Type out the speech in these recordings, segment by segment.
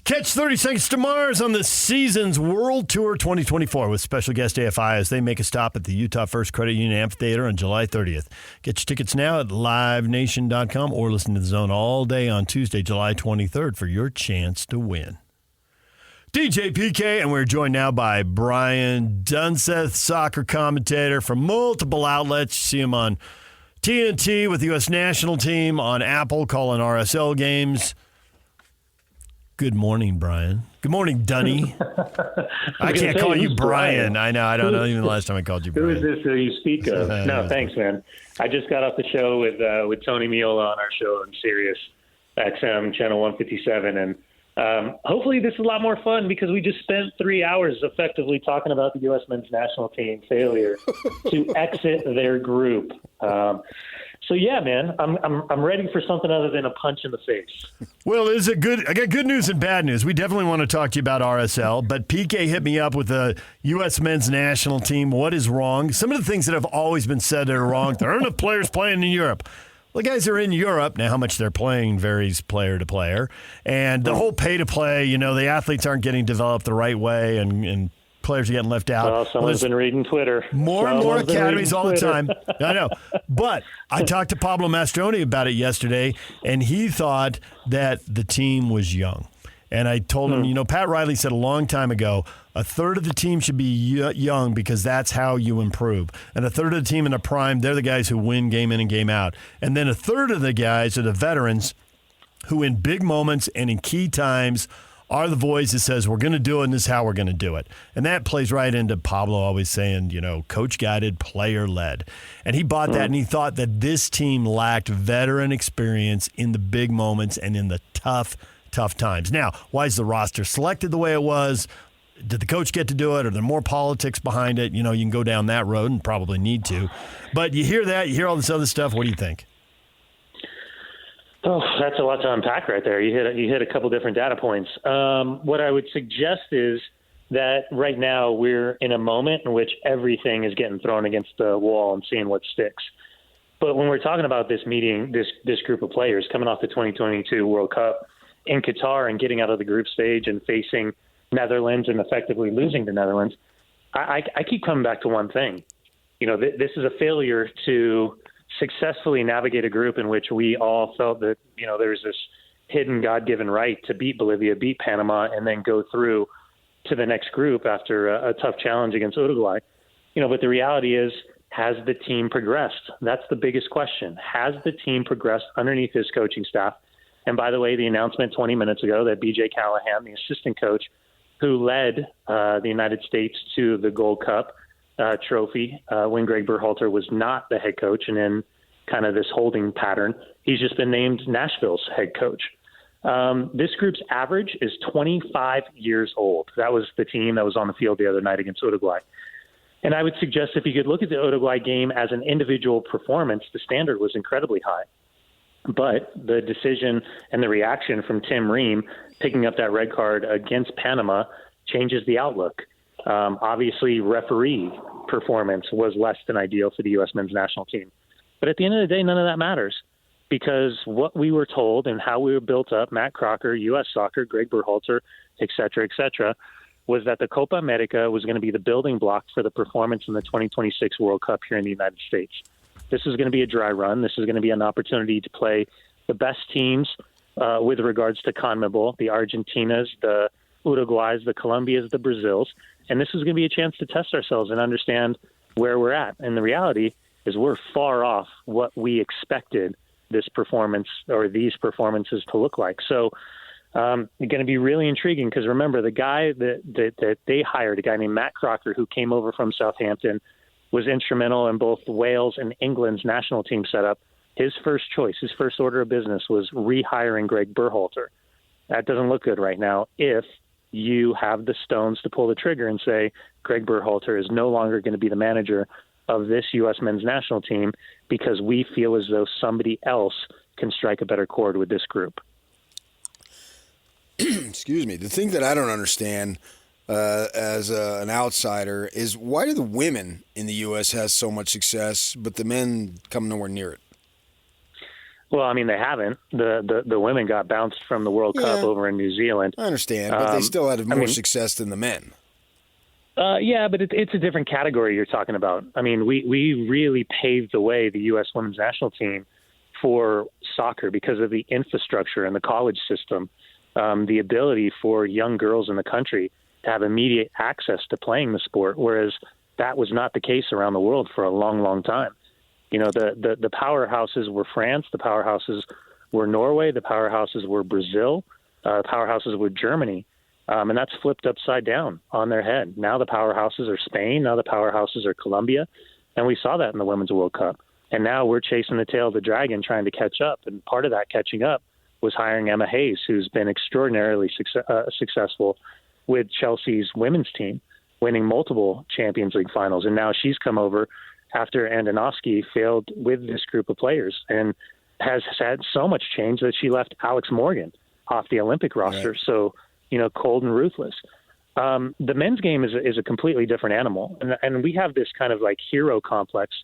Catch 30 Seconds to Mars on the Seasons World Tour 2024 with special guest AFI as they make a stop at the Utah First Credit Union Amphitheater on July 30th. Get your tickets now at livenation.com or listen to The Zone all day on Tuesday, July 23rd for your chance to win. DJ PK, and we're joined now by Brian Dunseth, soccer commentator from multiple outlets. You see him on TNT with the U.S. national team, on Apple calling RSL games. Good morning, Brian. Good morning, Dunny. I can't call you Brian. I know. I don't know even the last time I called you Brian. Who is this that you speak of? No, thanks, man. I just got off the show with Tony Miola on our show on Sirius XM, Channel 157, and hopefully this is a lot more fun because we just spent 3 hours effectively talking about the U.S. men's national team failure to exit their group. So yeah, man, I'm ready for something other than a punch in the face. Well, I got good news and bad news. We definitely want to talk to you about RSL, but PK hit me up with the U.S. men's national team. What is wrong? Some of the things that have always been said that are wrong. There aren't enough players playing in Europe. Well, the guys are in Europe. Now, how much they're playing varies player to player. And the whole pay-to-play, the athletes aren't getting developed the right way, and players are getting left out. Well, someone's been reading Twitter. More and more academies all the time. I know. But I talked to Pablo Mastroni about it yesterday, and he thought that the team was young. And I told him, Pat Riley said a long time ago, a third of the team should be young because that's how you improve. And a third of the team in the prime, they're the guys who win game in and game out. And then a third of the guys are the veterans who in big moments and in key times are the voice that says, we're going to do it and this is how we're going to do it. And that plays right into Pablo always saying, coach-guided, player-led. And he bought that, and he thought that this team lacked veteran experience in the big moments and in the tough times. Now, why is the roster selected the way it was? Did the coach get to do it? Are there more politics behind it? You can go down that road and probably need to. But you hear that, you hear all this other stuff. What do you think? Oh, that's a lot to unpack right there. You hit a couple different data points. What I would suggest is that right now we're in a moment in which everything is getting thrown against the wall and seeing what sticks. But when we're talking about this meeting, this group of players coming off the 2022 World Cup in Qatar and getting out of the group stage and facing Netherlands and effectively losing to Netherlands, I keep coming back to one thing. This is a failure to successfully navigate a group in which we all felt that, there's this hidden God-given right to beat Bolivia, beat Panama, and then go through to the next group after a tough challenge against Uruguay. But the reality is, has the team progressed? That's the biggest question. Has the team progressed underneath his coaching staff? And by the way, the announcement 20 minutes ago that BJ Callahan, the assistant coach who led the United States to the Gold Cup trophy when Greg Berhalter was not the head coach and in kind of this holding pattern, he's just been named Nashville's head coach. This group's average is 25 years old. That was the team that was on the field the other night against Uruguay. And I would suggest if you could look at the Uruguay game as an individual performance, the standard was incredibly high. But the decision and the reaction from Tim Ream picking up that red card against Panama changes the outlook. Obviously, referee performance was less than ideal for the U.S. men's national team. But at the end of the day, none of that matters because what we were told and how we were built up, Matt Crocker, U.S. Soccer, Greg Berhalter, et cetera, was that the Copa America was going to be the building block for the performance in the 2026 World Cup here in the United States. This is going to be a dry run. This is going to be an opportunity to play the best teams with regards to CONMEBOL, the Argentinas, the Uruguays, the Colombias, the Brazils. And this is going to be a chance to test ourselves and understand where we're at. And the reality is we're far off what we expected this performance or these performances to look like. So it's going to be really intriguing because remember, the guy that they hired, a guy named Matt Crocker, who came over from Southampton, was instrumental in both Wales and England's national team setup. His first choice, his first order of business was rehiring Greg Berhalter. That doesn't look good right now if you have the stones to pull the trigger and say Greg Berhalter is no longer going to be the manager of this U.S. men's national team because we feel as though somebody else can strike a better chord with this group. Excuse me. The thing that I don't understand as an outsider is why do the women in the U.S. have so much success, but the men come nowhere near it? Well, I mean, they haven't. The women got bounced from the World Cup over in New Zealand. I understand, but they still had more success than the men. Yeah, but it's a different category you're talking about. I mean, we really paved the way, the U.S. women's national team, for soccer because of the infrastructure and the college system, the ability for young girls in the country to have immediate access to playing the sport, whereas that was not the case around the world for a long, long time. You know, the powerhouses were France, the powerhouses were Norway, the powerhouses were Brazil, the powerhouses were Germany, and that's flipped upside down on their head. Now the powerhouses are Spain, now the powerhouses are Colombia, and we saw that in the Women's World Cup. And now we're chasing the tail of the dragon trying to catch up, and part of that catching up was hiring Emma Hayes, who's been extraordinarily successful with Chelsea's women's team, winning multiple Champions League finals, and now she's come over after Andonovski failed with this group of players and has had so much change that she left Alex Morgan off the Olympic roster. Right. So, you know, cold and ruthless. The men's game is a completely different animal. And we have this kind of like hero complex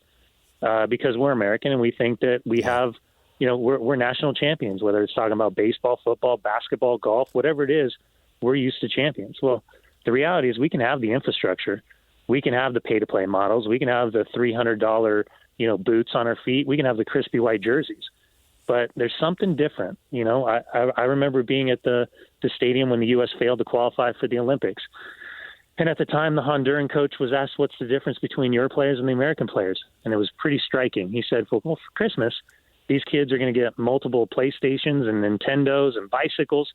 because we're American and we think that we have, you know, we're national champions, whether it's talking about baseball, football, basketball, golf, whatever it is, we're used to champions. Well, the reality is we can have the infrastructure. We can have the pay-to-play models. We can have the $300, you know, boots on our feet. We can have the crispy white jerseys. But there's something different. You know, I remember being at the stadium when the U.S. failed to qualify for the Olympics. And at the time, the Honduran coach was asked, what's the difference between your players and the American players? And it was pretty striking. He said, well, for Christmas, these kids are going to get multiple PlayStations and Nintendos and bicycles.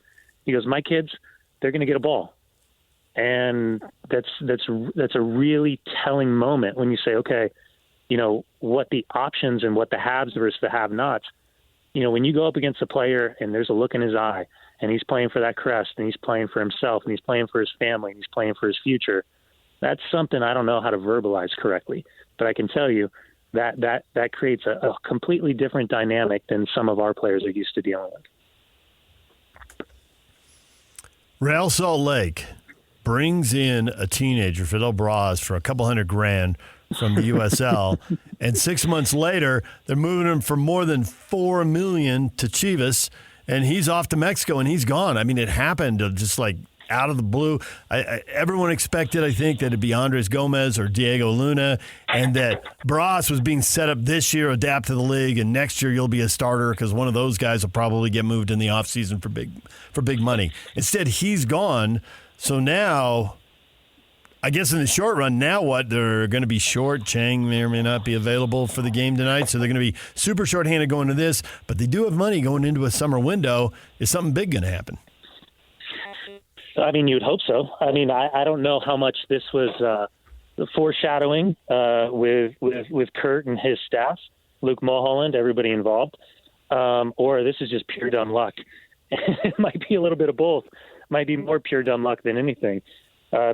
He goes, my kids, they're going to get a ball. And that's a really telling moment when you say, okay, you know, what the options and what the haves versus the have-nots. You know, when you go up against a player and there's a look in his eye and he's playing for that crest and he's playing for himself and he's playing for his family and he's playing for his future, that's something I don't know how to verbalize correctly. But I can tell you that creates a completely different dynamic than some of our players are used to dealing with. Real Salt Lake brings in a teenager, Fidel Braz, for $200,000 from the USL, and 6 months later, they're moving him for more than $4 million to Chivas, and he's off to Mexico, and he's gone. I mean, it happened just like out of the blue. Everyone expected, I think, that it'd be Andres Gomez or Diego Luna, and that Braz was being set up this year, adapt to the league, and next year you'll be a starter because one of those guys will probably get moved in the offseason for big money. Instead, he's gone. So now, I guess in the short run, now what? They're going to be short. Chang may or may not be available for the game tonight, so they're going to be super shorthanded going to this. But they do have money going into a summer window. Is something big going to happen? I mean, you'd hope so. I mean, I don't know how much this was foreshadowing with Kurt and his staff, Luke Mulholland, everybody involved, or this is just pure dumb luck. It might be a little bit of both. Might be more pure dumb luck than anything,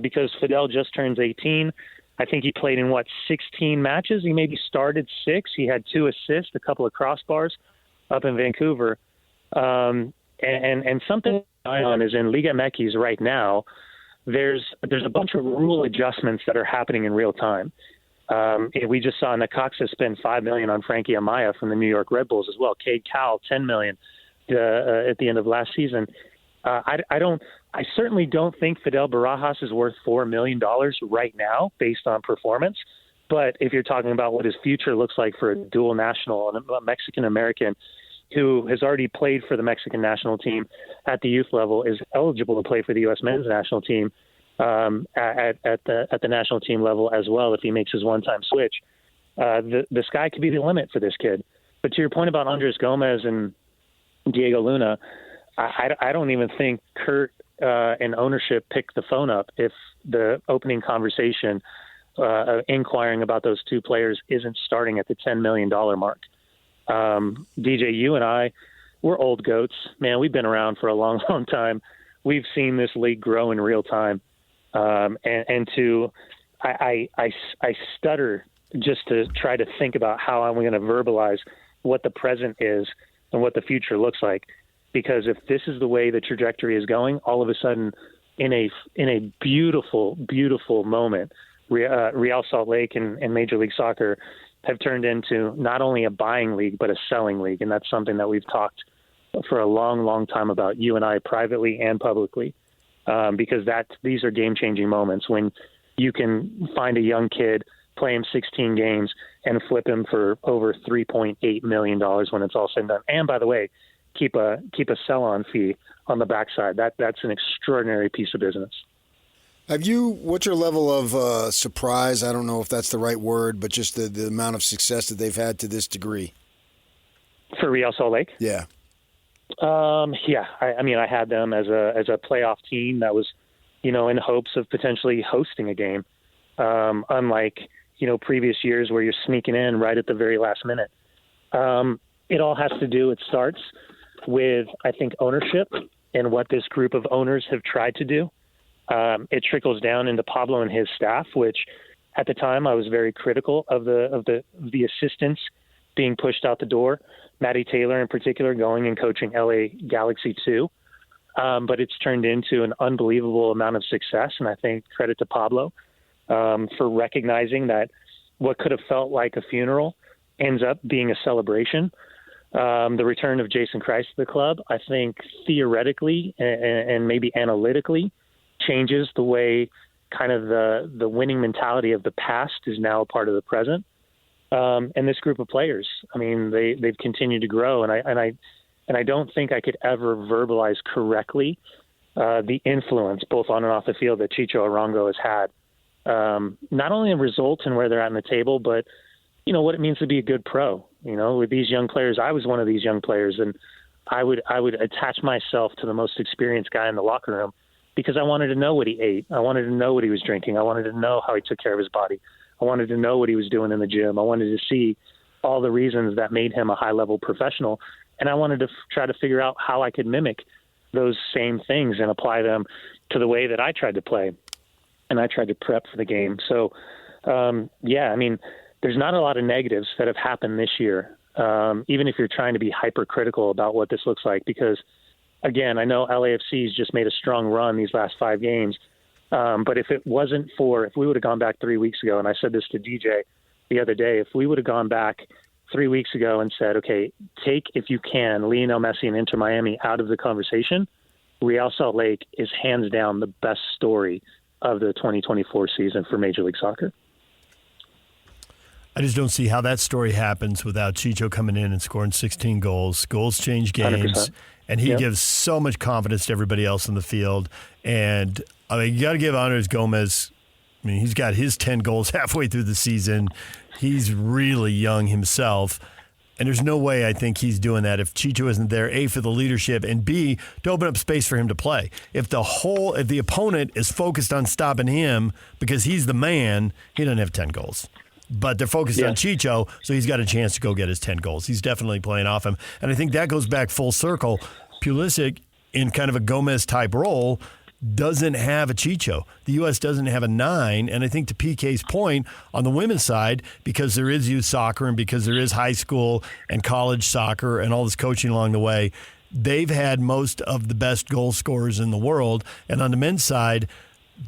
because Fidel just turns 18. I think he played in 16 matches. He maybe started 6. He had 2 assists, a couple of crossbars up in Vancouver, and something going on is in Liga MX right now. There's a bunch of rule adjustments that are happening in real time. We just saw Necaxa spend $5 million on Frankie Amaya from the New York Red Bulls as well. Cade Cowell, $10 million at the end of last season. I certainly don't think Fidel Barajas is worth $4 million right now based on performance. But if you're talking about what his future looks like for a dual national and a Mexican-American who has already played for the Mexican national team at the youth level, is eligible to play for the U.S. men's national team at the national team level as well if he makes his one-time switch, the sky could be the limit for this kid. But to your point about Andres Gomez and Diego Luna, I don't even think Kurt and ownership picked the phone up if the opening conversation inquiring about those two players isn't starting at the $10 million mark. DJ, you and I, we're old goats. Man, we've been around for a long, long time. We've seen this league grow in real time. I stutter just to try to think about how I'm going to verbalize what the present is and what the future looks like. Because if this is the way the trajectory is going, all of a sudden, in a beautiful, beautiful moment, Real Salt Lake and Major League Soccer have turned into not only a buying league, but a selling league. And that's something that we've talked for a long, long time about, you and I, privately and publicly, because these are game-changing moments when you can find a young kid, play him 16 games, and flip him for over $3.8 million when it's all said and done. And by the way, keep a sell-on fee on the backside. That's an extraordinary piece of business. What's your level of surprise? I don't know if that's the right word, but just the amount of success that they've had to this degree. For Real Salt Lake? Yeah. I mean, I had them as a playoff team that was, in hopes of potentially hosting a game. Unlike, previous years where you're sneaking in right at the very last minute. It all has to do, it starts with, I think, ownership and what this group of owners have tried to do. It trickles down into Pablo and his staff, which at the time I was very critical of the assistants being pushed out the door. Matty Taylor in particular going and coaching LA Galaxy 2. But it's turned into an unbelievable amount of success. And I think credit to Pablo for recognizing that what could have felt like a funeral ends up being a celebration. The return of Jason Christ to the club, I think theoretically and maybe analytically changes the way kind of the winning mentality of the past is now a part of the present. And this group of players, I mean, they've continued to grow, and I don't think I could ever verbalize correctly the influence both on and off the field that Chicho Arango has had. Not only in results and where they're at in the table, but what it means to be a good pro. With these young players, I was one of these young players, and I would attach myself to the most experienced guy in the locker room because I wanted to know what he ate. I wanted to know what he was drinking. I wanted to know how he took care of his body. I wanted to know what he was doing in the gym. I wanted to see all the reasons that made him a high-level professional, and I wanted to try to figure out how I could mimic those same things and apply them to the way that I tried to play, and I tried to prep for the game. So, there's not a lot of negatives that have happened this year, even if you're trying to be hypercritical about what this looks like, because, again, I know LAFC's just made a strong run these last 5 games, but if we would have gone back 3 weeks ago, and I said this to DJ the other day, if we would have gone back 3 weeks ago and said, okay, take, if you can, Lionel Messi and Inter Miami out of the conversation, Real Salt Lake is hands down the best story of the 2024 season for Major League Soccer. I just don't see how that story happens without Chicho coming in and scoring 16 goals. Goals change games, 100%. And he gives so much confidence to everybody else in the field. And you got to give honor to Gomez. I mean, he's got his 10 goals halfway through the season. He's really young himself. And there's no way I think he's doing that if Chicho isn't there, A, for the leadership, and B, to open up space for him to play. If the opponent is focused on stopping him because he's the man, he doesn't have 10 goals. But they're focused on Chicho, so he's got a chance to go get his 10 goals. He's definitely playing off him. And I think that goes back full circle. Pulisic, in kind of a Gomez-type role, doesn't have a Chicho. The U.S. doesn't have a 9, and I think to PK's point, on the women's side, because there is youth soccer and because there is high school and college soccer and all this coaching along the way, they've had most of the best goal scorers in the world. And on the men's side,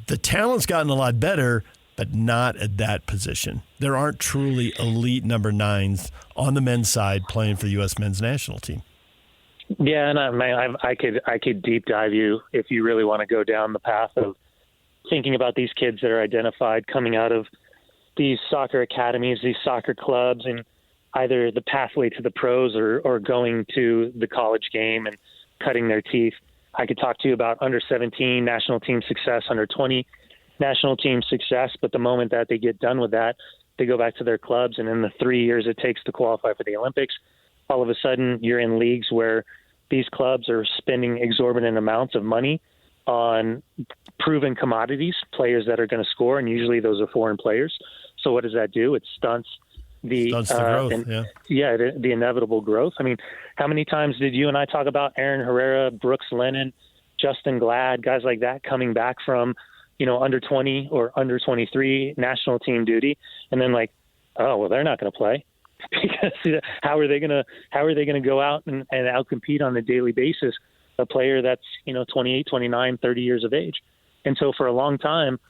the talent's gotten a lot better, but not at that position. There aren't truly elite number 9s on the men's side playing for the U.S. men's national team. Yeah, and I could deep dive you if you really want to go down the path of thinking about these kids that are identified coming out of these soccer academies, these soccer clubs, and either the pathway to the pros or going to the college game and cutting their teeth. I could talk to you about under 17 national team success, under 20 national team success, but the moment that they get done with that, they go back to their clubs, and in the 3 years it takes to qualify for the Olympics, all of a sudden you're in leagues where these clubs are spending exorbitant amounts of money on proven commodities, players that are going to score, and usually those are foreign players. So what does that do? It stunts the growth, the inevitable growth. I mean, how many times did you and I talk about Aaron Herrera, Brooks Lennon, Justin Glad, guys like that coming back from under 20 or under 23 national team duty, and then they're not going to play because how are they going to go out and outcompete on a daily basis a player that's 28, 29, 30 years of age? And so for a long time,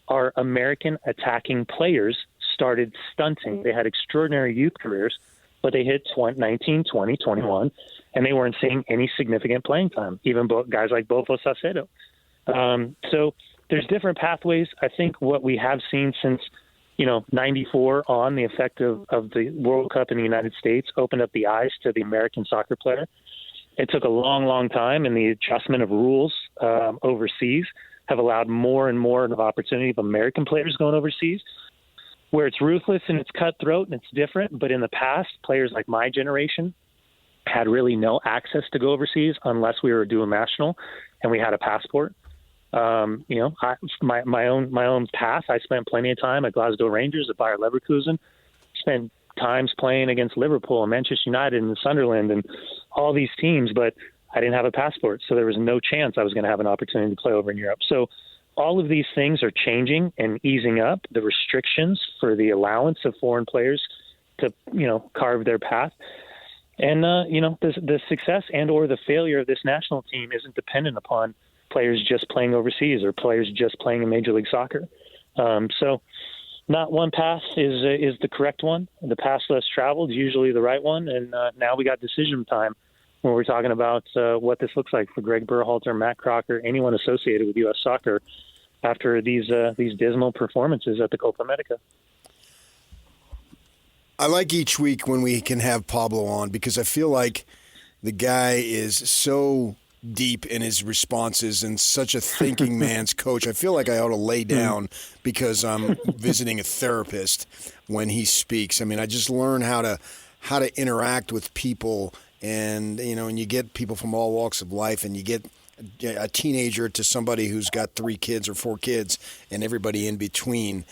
our American attacking players started stunting. They had extraordinary youth careers, but they hit 19, 20, 21, and they weren't seeing any significant playing time, even guys like Bofo Salcedo. So there's different pathways. I think what we have seen since, 94 on, the effect of the World Cup in the United States opened up the eyes to the American soccer player. It took a long, long time, and the adjustment of rules overseas have allowed more and more of opportunity of American players going overseas, where it's ruthless and it's cutthroat and it's different. But in the past, players like my generation had really no access to go overseas unless we were a dual national and we had a passport. My own path. I spent plenty of time at Glasgow Rangers, at Bayer Leverkusen. Spent times playing against Liverpool and Manchester United and Sunderland and all these teams, but I didn't have a passport, so there was no chance I was going to have an opportunity to play over in Europe. So all of these things are changing and easing up the restrictions for the allowance of foreign players to, carve their path. And, the success and or the failure of this national team isn't dependent upon players just playing overseas or players just playing in Major League Soccer. So not one path is the correct one. The path less traveled is usually the right one. And now we got decision time when we're talking about what this looks like for Greg Berhalter, Matt Crocker, anyone associated with U.S. soccer after these dismal performances at the Copa America. I like each week when we can have Pablo on because I feel like the guy is so deep in his responses and such a thinking man's coach. I feel like I ought to lay down because I'm visiting a therapist when he speaks. I mean, I just learn how to interact with people, and and you get people from all walks of life, and you get a teenager to somebody who's got 3 kids or 4 kids and everybody in between.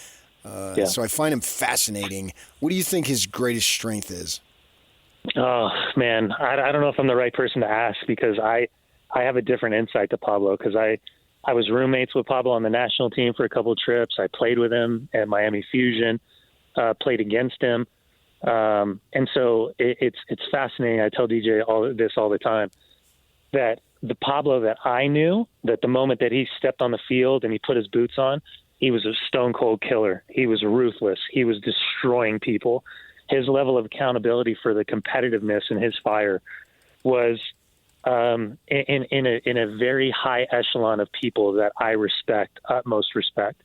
So I find him fascinating. What do you think his greatest strength is? Oh, man, I don't know if I'm the right person to ask because I have a different insight to Pablo because I was roommates with Pablo on the national team for a couple of trips. I played with him at Miami Fusion, played against him. And so it's fascinating. I tell DJ all the time, that the Pablo that I knew, that the moment that he stepped on the field and he put his boots on, he was a stone cold killer. He was ruthless. He was destroying people. His level of accountability for the competitiveness and his fire was in a very high echelon of people that I respect, utmost respect.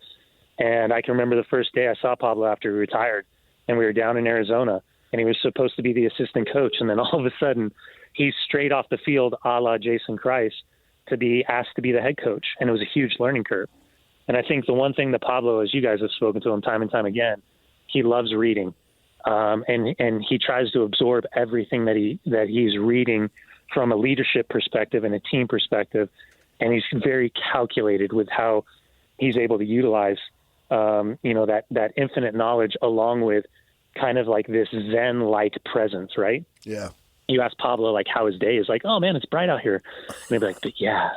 And I can remember the first day I saw Pablo after he retired, and we were down in Arizona, and he was supposed to be the assistant coach. And then all of a sudden, he's straight off the field, a la Jason Kreis, to be asked to be the head coach. And it was a huge learning curve. And I think the one thing that Pablo, as you guys have spoken to him time and time again, he loves reading. And he tries to absorb everything that he's reading from a leadership perspective and a team perspective. And he's very calculated with how he's able to utilize, that infinite knowledge along with kind of like this Zen-like presence, right? Yeah. You ask Pablo, like, how his day is, like, oh man, it's bright out here. And they'd be like, but yeah,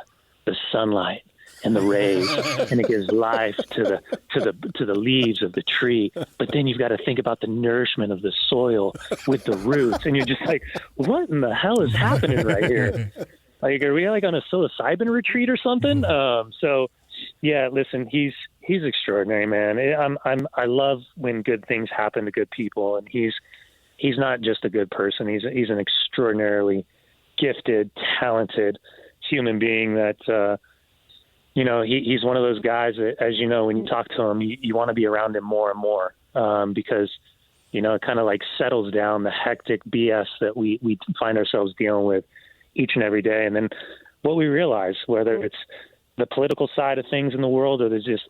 the sunlight and the rays, and it gives life to the leaves of the tree. But then you've got to think about the nourishment of the soil with the roots, and you're just like, what in the hell is happening right here? Like, are we like on a psilocybin retreat or something? So, yeah, listen, he's extraordinary, man. I love when good things happen to good people, and he's not just a good person. He's an extraordinarily gifted, talented human being that. He's one of those guys that, as you know, when you talk to him, you want to be around him more and more because, it kind of like settles down the hectic BS that we find ourselves dealing with each and every day. And then what we realize, whether it's the political side of things in the world or there's just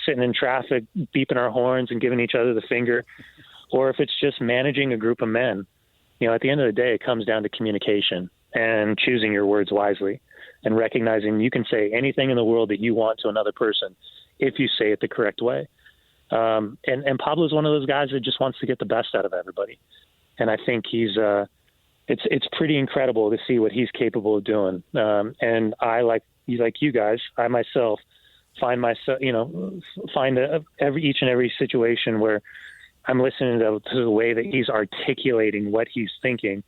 sitting in traffic, beeping our horns and giving each other the finger, or if it's just managing a group of men, at the end of the day, it comes down to communication and choosing your words wisely. And recognizing you can say anything in the world that you want to another person if you say it the correct way. And Pablo's one of those guys that just wants to get the best out of everybody. And I think it's pretty incredible to see what he's capable of doing. And I, like you guys, I myself find each and every situation where I'm listening to the way that he's articulating what he's thinking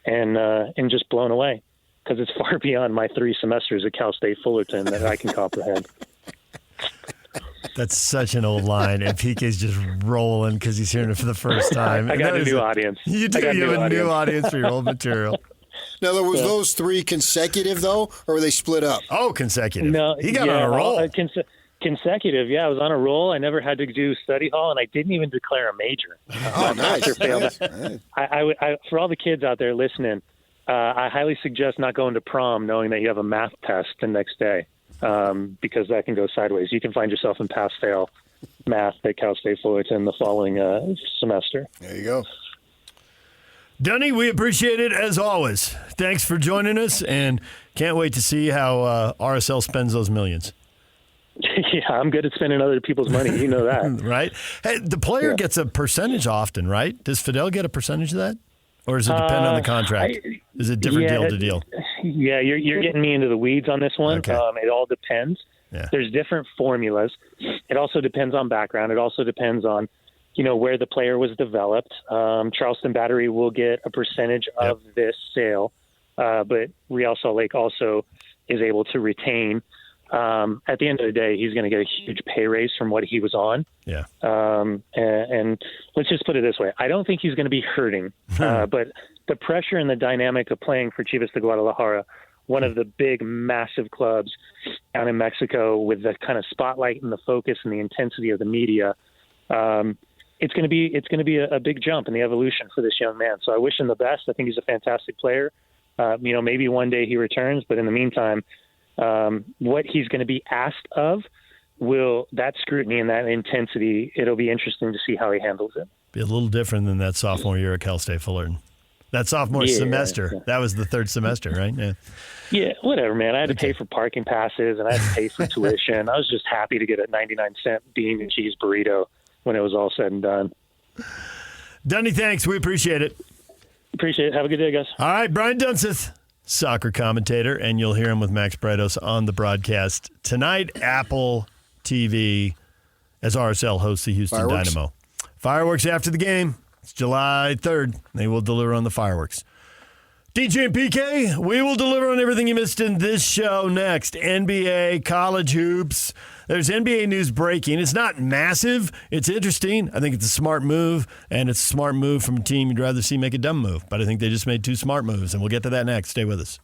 and just blown away. Because it's far beyond my 3 semesters at Cal State Fullerton that I can comprehend. That's such an old line, and PK's just rolling because he's hearing it for the first time. I got a new audience. You do. You have a new audience for your old material. Now, was those 3 consecutive, though, or were they split up? Oh, consecutive. No, he got on a roll. Consecutive, yeah. I was on a roll. I never had to do study hall, and I didn't even declare a major. Nice. I, for all the kids out there listening, I highly suggest not going to prom knowing that you have a math test the next day, because that can go sideways. You can find yourself in pass-fail math at Cal State Fullerton the following semester. There you go. Dunny, we appreciate it as always. Thanks for joining us, and can't wait to see how RSL spends those millions. Yeah, I'm good at spending other people's money. You know that. Right? Hey, the player gets a percentage often, right? Does Fidel get a percentage of that? Or does it depend on the contract? Is it different deal to deal? Yeah, you're getting me into the weeds on this one. Okay. It all depends. Yeah. There's different formulas. It also depends on background. It also depends on, where the player was developed. Charleston Battery will get a percentage of this sale, but Real Salt Lake also is able to retain. At the end of the day, he's going to get a huge pay raise from what he was on. Yeah. And let's just put it this way. I don't think he's going to be hurting, but the pressure and the dynamic of playing for Chivas de Guadalajara, one of the big, massive clubs down in Mexico with the kind of spotlight and the focus and the intensity of the media, it's going to be a big jump in the evolution for this young man. So I wish him the best. I think he's a fantastic player. Maybe one day he returns, but in the meantime, what he's going to be asked of that scrutiny and that intensity, it'll be interesting to see how he handles it. Be a little different than that sophomore year at Cal State Fullerton. That sophomore semester, that was the third semester, right? Yeah. Yeah, whatever, man. I had to pay for parking passes and I had to pay for tuition. I was just happy to get a 99-cent bean and cheese burrito when it was all said and done. Dunny, thanks. We appreciate it. Appreciate it. Have a good day, guys. All right, Brian Dunseth, soccer commentator, and you'll hear him with Max Bretos on the broadcast tonight. Apple TV as RSL hosts the Houston Dynamo. Fireworks after the game. It's July 3rd. They will deliver on the fireworks. DJ and PK, we will deliver on everything you missed in this show next. NBA, college hoops. There's NBA news breaking. It's not massive. It's interesting. I think it's a smart move, and it's a smart move from a team you'd rather see make a dumb move. But I think they just made 2 smart moves, and we'll get to that next. Stay with us.